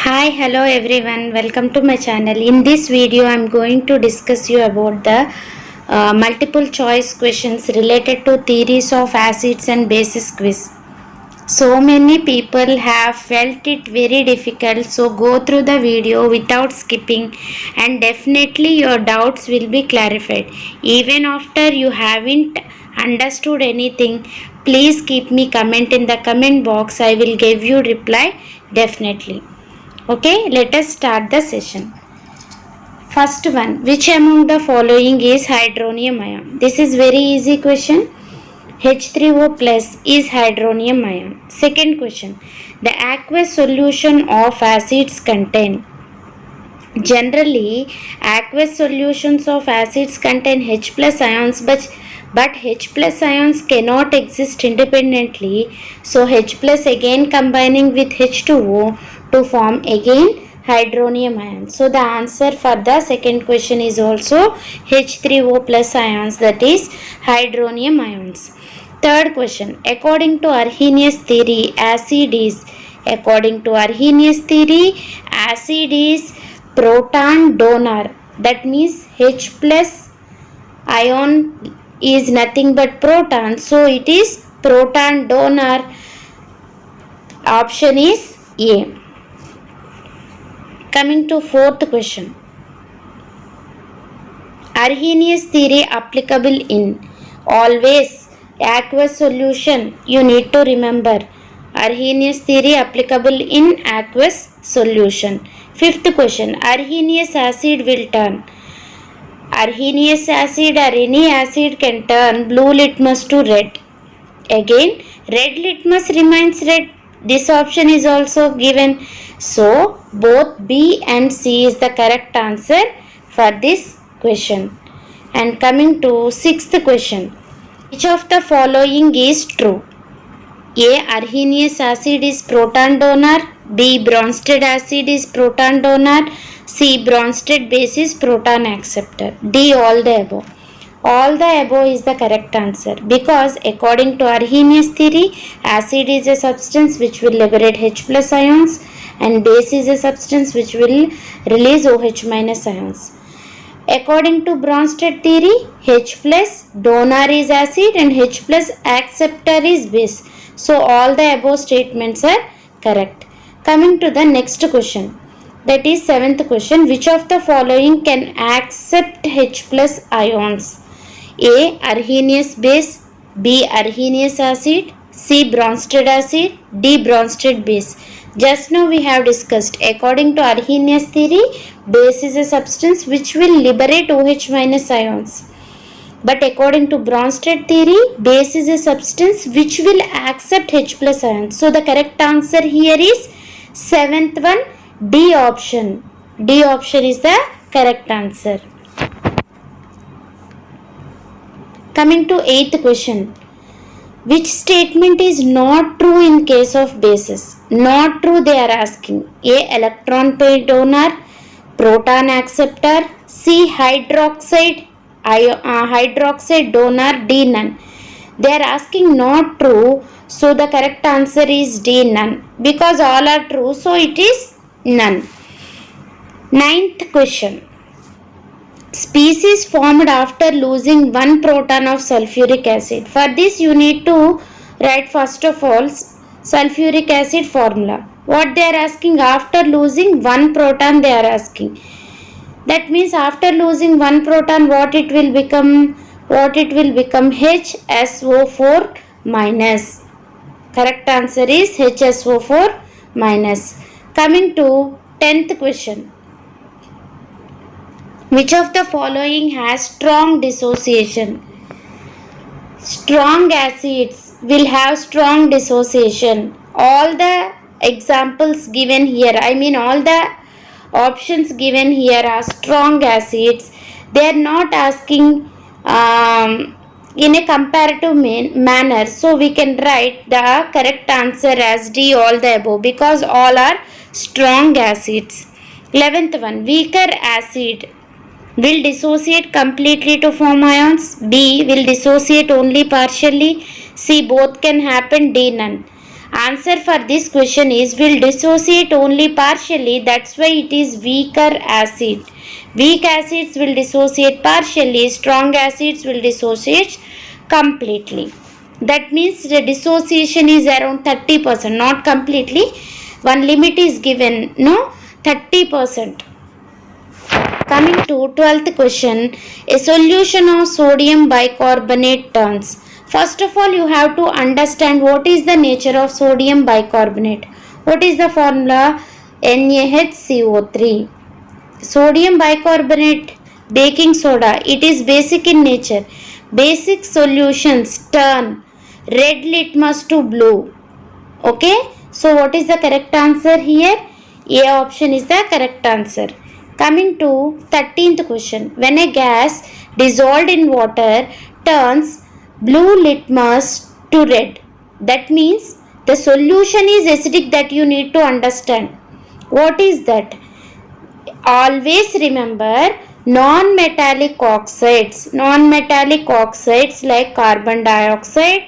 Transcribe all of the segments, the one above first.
Hi, hello everyone. Welcome to my channel. In this video, I am going to discuss you about the multiple choice questions related to theories of acids and bases quiz. So many people have felt it very difficult, so go through the video without skipping and definitely your doubts will be clarified. Even after you haven't understood anything, please keep me comment in the comment box. I will give you reply definitely. Okay, let us start the session. First one, which among the following is hydronium ion? This is very easy question. H3O plus is hydronium ion. Second question, the aqueous solution of acids contain. Generally, aqueous solutions of acids contain H plus ions, but H plus ions cannot exist independently. So H plus again combining with H2O to form again hydronium ions. So the answer for the second question is also H3O plus ions, that is hydronium ions. Third question, according to Arrhenius theory, acid is proton donor. That means H plus ion is nothing but proton, so it is proton donor. Option is A. Coming to fourth question, Arrhenius theory applicable in always aqueous solution. You need to remember Arrhenius theory applicable in aqueous solution. Fifth question, Arrhenius acid will turn. Arrhenius acid or any acid can turn blue litmus to red. Again, red litmus remains red. This option is also given. So, both B and C is the correct answer for this question. And coming to sixth question, which of the following is true? A. Arrhenius acid is proton donor. B. Bronsted acid is proton donor. C. Bronsted base is proton acceptor. D. All the above. All the above is the correct answer, because according to Arrhenius theory, acid is a substance which will liberate H plus ions and base is a substance which will release OH minus ions. According to Bronsted theory, H plus donor is acid and H plus acceptor is base. So all the above statements are correct. Coming to the next question, that is seventh question, which of the following can accept H plus ions? A. Arrhenius base. B. Arrhenius acid. C. Bronsted acid. D. Bronsted base. Just now we have discussed, according to Arrhenius theory, base is a substance which will liberate OH minus ions. But according to Bronsted theory, base is a substance which will accept H plus ions. So the correct answer here is seventh one, D option. D option is the correct answer. Coming to eighth question, which statement is not true in case of bases? Not true they are asking. A. Electron pair donor, proton acceptor. C. Hydroxide donor. D. None. They are asking not true, so the correct answer is D. None. Because all are true, so it is none. Ninth question, species formed after losing one proton of sulfuric acid. For this you need to write first of all sulfuric acid formula. What they are asking, after losing one proton they are asking. That means after losing one proton, what it will become? HSO4 minus. Correct answer is HSO4 minus. Coming to 10th question, which of the following has strong dissociation? Strong acids will have strong dissociation. All the examples given here, all the options given here are strong acids. They are not asking in a comparative manner. So we can write the correct answer as D, all the above, because all are strong acids. 11th one, weaker acid will dissociate completely to form ions. B. Will dissociate only partially. C. Both can happen. D. None. Answer for this question is will dissociate only partially. That's why it is weaker acid. Weak acids will dissociate partially. Strong acids will dissociate completely. That means the dissociation is around 30%, not completely. One limit is given, no, 30%. Coming to 12th question, a solution of sodium bicarbonate turns. First of all, you have to understand what is the nature of sodium bicarbonate. What is the formula? NaHCO3. Sodium bicarbonate, baking soda, it is basic in nature. Basic solutions turn red litmus to blue. Okay, so what is the correct answer here? A option is the correct answer. Coming to 13th question, when a gas dissolved in water turns blue litmus to red, that means the solution is acidic. That you need to understand. What is that? Always remember non-metallic oxides. Non-metallic oxides like carbon dioxide,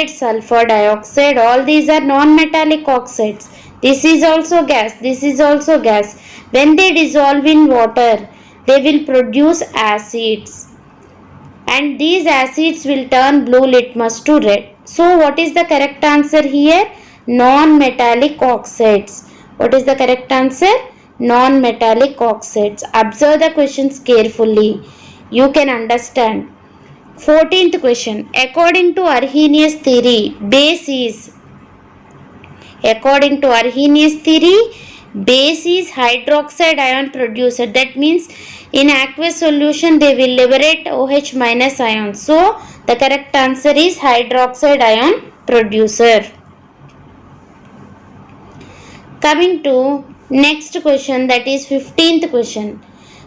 sulfur dioxide, all these are non-metallic oxides. This is also gas. This is also gas. When they dissolve in water, they will produce acids. And these acids will turn blue litmus to red. So what is the correct answer here? Non-metallic oxides. What is the correct answer? Non-metallic oxides. Observe the questions carefully. You can understand. 14th question. According to Arrhenius theory, base is hydroxide ion producer. That means in aqueous solution they will liberate OH minus ion. So the correct answer is hydroxide ion producer. Coming to next question, that is 15th question.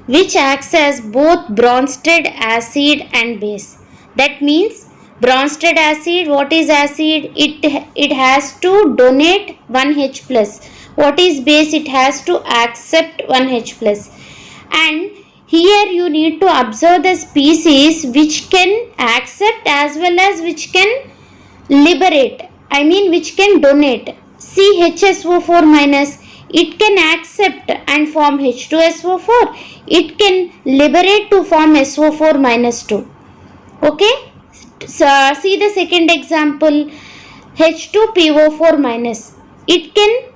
Which acts as both Bronsted acid and base? That means Bronsted acid, what is acid? It has to donate 1H plus. What is base? It has to accept 1H plus. And here you need to observe the species which can accept as well as which can liberate. Which can donate. See HSO4 minus, it can accept and form H2SO4. It can liberate to form SO4 minus 2. Okay. So see the second example, H2PO4 minus. It can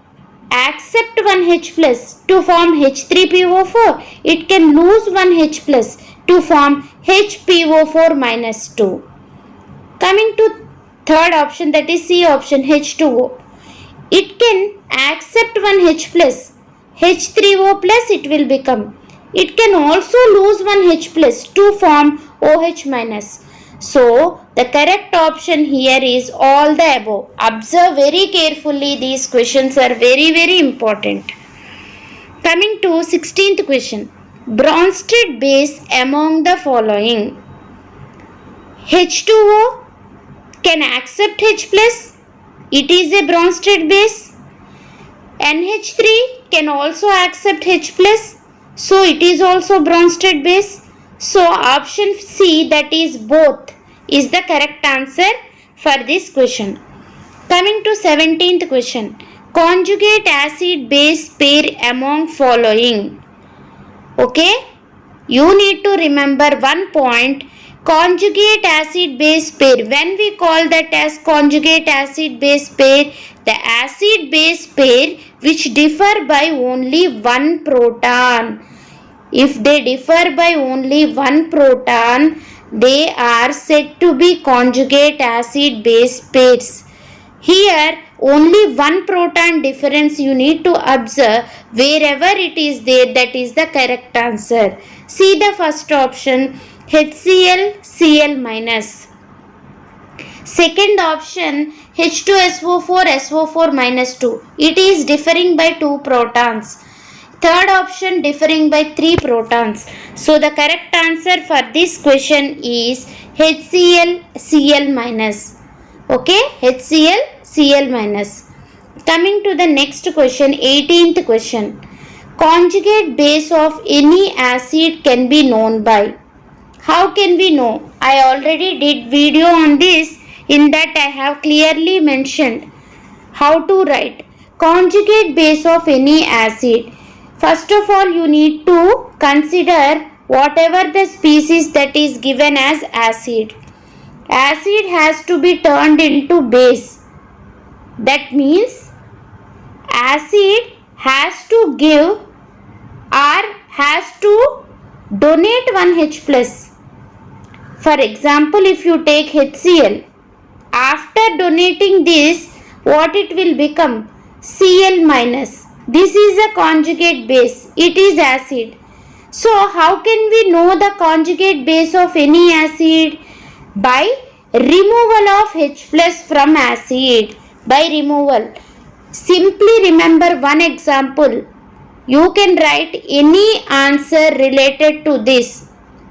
accept 1H plus to form H3PO4. It can lose 1H plus to form HPO4 minus 2. Coming to third option, that is C option, H2O. It can accept 1H plus, H3O plus it will become. It can also lose 1H plus to form OH minus. So the correct option here is all the above. Observe very carefully. These questions are very, very important. Coming to 16th question. Bronsted base among the following. H2O can accept H plus. It is a Bronsted base. NH3 can also accept H plus. So it is also Bronsted base. So option C, that is both, is the correct answer for this question. Coming to 17th question. Conjugate acid base pair among following. Okay. You need to remember one point. Conjugate acid base pair. When we call that as conjugate acid base pair, the acid base pair which differ by only one proton. If they differ by only one proton, they are said to be conjugate acid base pairs. Here only one proton difference you need to observe. Wherever it is there, that is the correct answer. See the first option, HCl Cl minus. Second option, H2SO4 SO4 minus 2. It is differing by 2 protons. Third option, differing by 3 protons. So the correct answer for this question is HCl Cl minus. Okay, HCl Cl minus. Coming to the next question, 18th question. Conjugate base of any acid can be known by. How can we know? I already did video on this In that I have clearly mentioned how to write conjugate base of any acid. First of all, you need to consider whatever the species that is given as acid. Acid has to be turned into base. That means acid has to give or has to donate one H plus. For example, if you take HCl, after donating this, what it will become? Cl minus. This is a conjugate base. It is acid. So, how can we know the conjugate base of any acid? By removal of H plus from acid. By removal. Simply remember one example. You can write any answer related to this.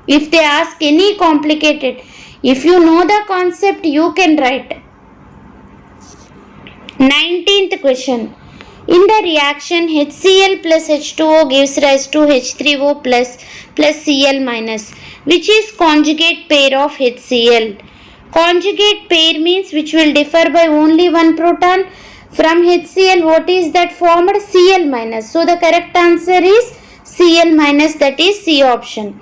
If they ask any complicated, if you know the concept, you can write. 19th question. In the reaction, HCl plus H2O gives rise to H3O plus Cl minus, which is conjugate pair of HCl. Conjugate pair means which will differ by only one proton. From HCl, what is that formed? Cl minus. So the correct answer is Cl minus, that is C option.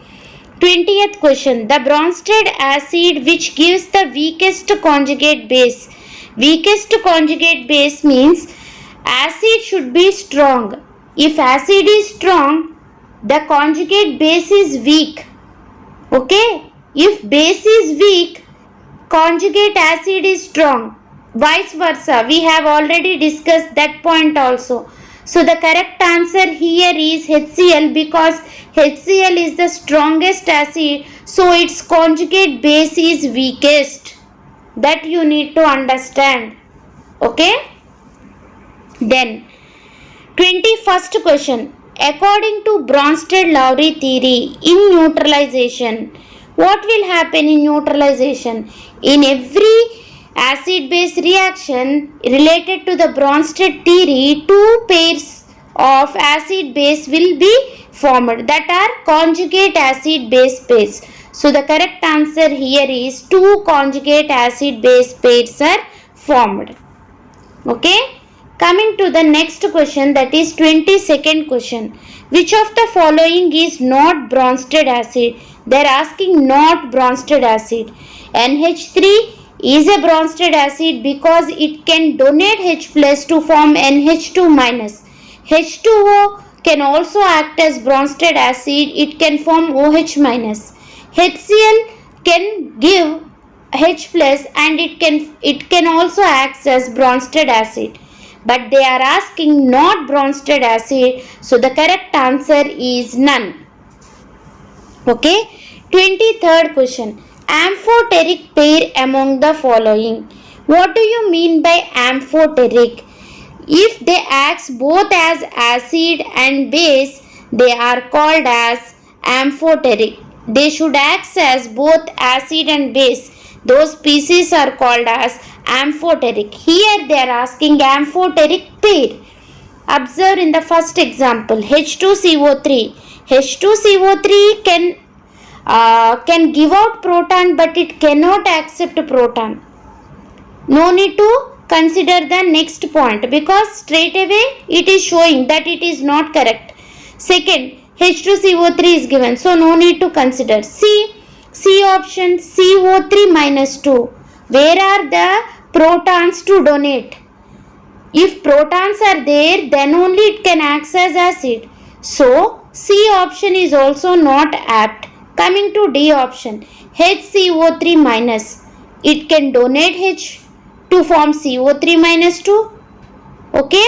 20th question. The Bronsted acid which gives the weakest conjugate base. Weakest conjugate base means acid should be strong. If acid is strong, the conjugate base is weak. Okay? If base is weak, conjugate acid is strong. Vice versa. We have already discussed that point also. So the correct answer here is HCl, because HCl is the strongest acid, so its conjugate base is weakest. That you need to understand. Okay? Then 21st question. According to Bronsted-Lowry theory, in neutralization, what will happen in neutralization? In every acid-base reaction related to the Bronsted theory, two pairs of acid-base will be formed, that are conjugate acid-base pairs. So the correct answer here is two conjugate acid-base pairs are formed. Okay? Coming to the next question, that is 22nd question. Which of the following is not Bronsted acid? They are asking not Bronsted acid. NH3 is a Bronsted acid because it can donate H plus to form NH2 minus. H2O can also act as Bronsted acid. It can form OH minus. HCl can give H plus and it can also act as Bronsted acid. But they are asking not Bronsted acid, so the correct answer is none. Okay. 23rd question. Amphoteric pair among the following. What do you mean by amphoteric? If they act both as acid and base, they are called as amphoteric. They should act as both acid and base. Those species are called as amphoteric. Here they are asking amphoteric pair. Observe in the first example, H2CO3. H2CO3 can give out proton, but it cannot accept proton. No need to consider the next point, because straight away it is showing that it is not correct. Second, H2CO3 is given, so no need to consider. C option, CO3 minus 2. Where are the protons to donate? If protons are there, then only it can act as acid. So C option is also not apt. Coming to D option, HCO3 minus. It can donate H to form CO3 minus 2. Okay.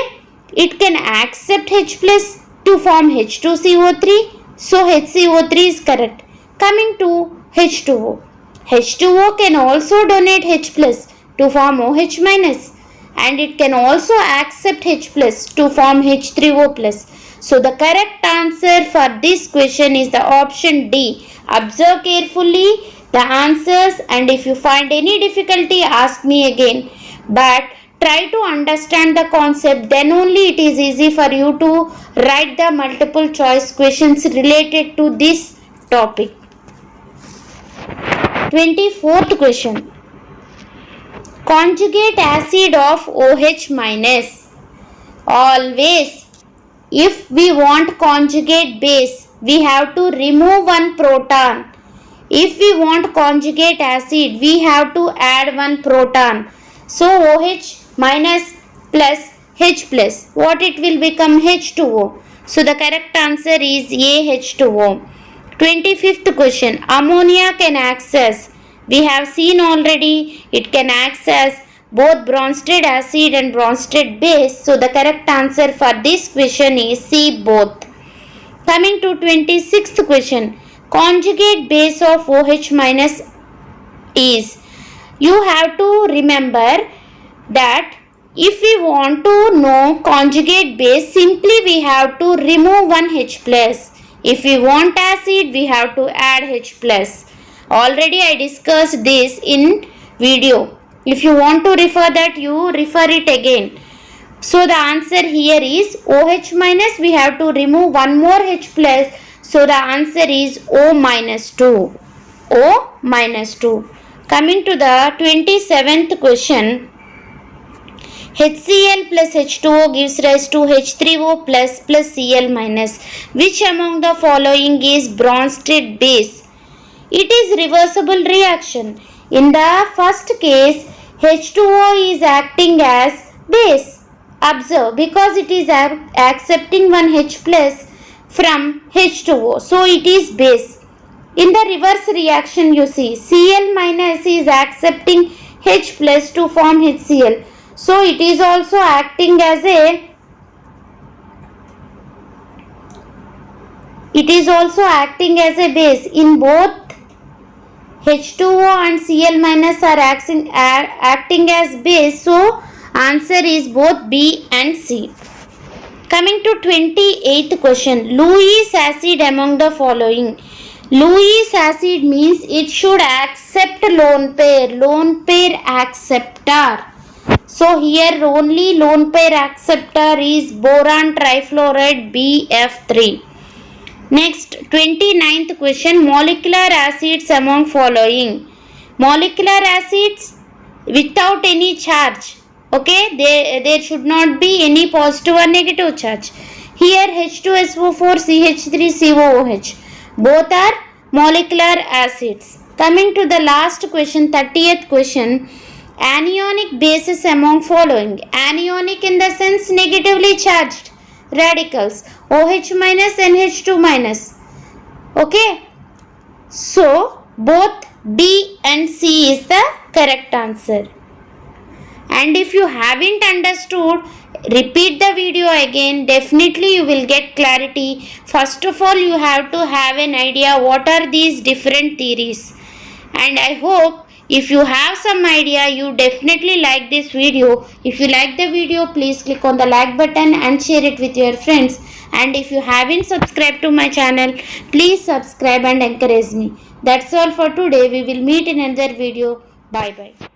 It can accept H plus to form H2CO3. So HCO3 is correct. Coming to H2O. H2O can also donate H plus to form OH minus, and it can also accept H plus to form H3O plus. So the correct answer for this question is the option D. Observe carefully the answers, and if you find any difficulty, ask me again. But try to understand the concept, then only it is easy for you to write the multiple choice questions related to this topic. 24th question. Conjugate acid of OH minus. Always, if we want conjugate base, we have to remove one proton. If we want conjugate acid, we have to add one proton. So OH minus plus H plus. What it will become? H2O. So the correct answer is A, H2O. 25th question. Ammonia can access. We have seen already it can access both Bronsted acid and Bronsted base. So the correct answer for this question is C, both. Coming to 26th question. Conjugate base of OH minus is. You have to remember that if we want to know conjugate base, simply we have to remove one H plus. If we want acid, we have to add H plus. Already I discussed this in video. If you want to refer that, you refer it again. So the answer here is OH minus, we have to remove one more H plus. So the answer is O minus 2. O minus 2. Coming to the 27th question. HCl plus H2O gives rise to H3O plus Cl minus. Which among the following is Bronsted base? It is reversible reaction. In the first case, H2O is acting as base. Observe, because it is accepting one H plus from H2O. So it is base. In the reverse reaction, you see Cl minus is accepting H plus to form HCl. So it is also acting as a base. In both H2O and Cl minus are acting as base. So answer is both B and C. Coming to 28th question. Lewis acid among the following. Lewis acid means it should accept lone pair acceptor. So here only lone pair acceptor is boron trifluoride BF3. Next, 29th question. Molecular acids among following. Molecular acids without any charge. Okay, there should not be any positive or negative charge. Here H2SO4, CH3COOH. Both are molecular acids. Coming to the last question, 30th question. Anionic bases among following. Anionic in the sense negatively charged radicals. OH minus and H2 minus. Okay. So both B and C is the correct answer. And if you haven't understood, repeat the video again. Definitely you will get clarity. First of all, you have to have an idea what are these different theories. And I hope if you have some idea, you definitely like this video. If you like the video, please click on the like button and share it with your friends. And if you haven't subscribed to my channel, please subscribe and encourage me. That's all for today. We will meet in another video. Bye bye.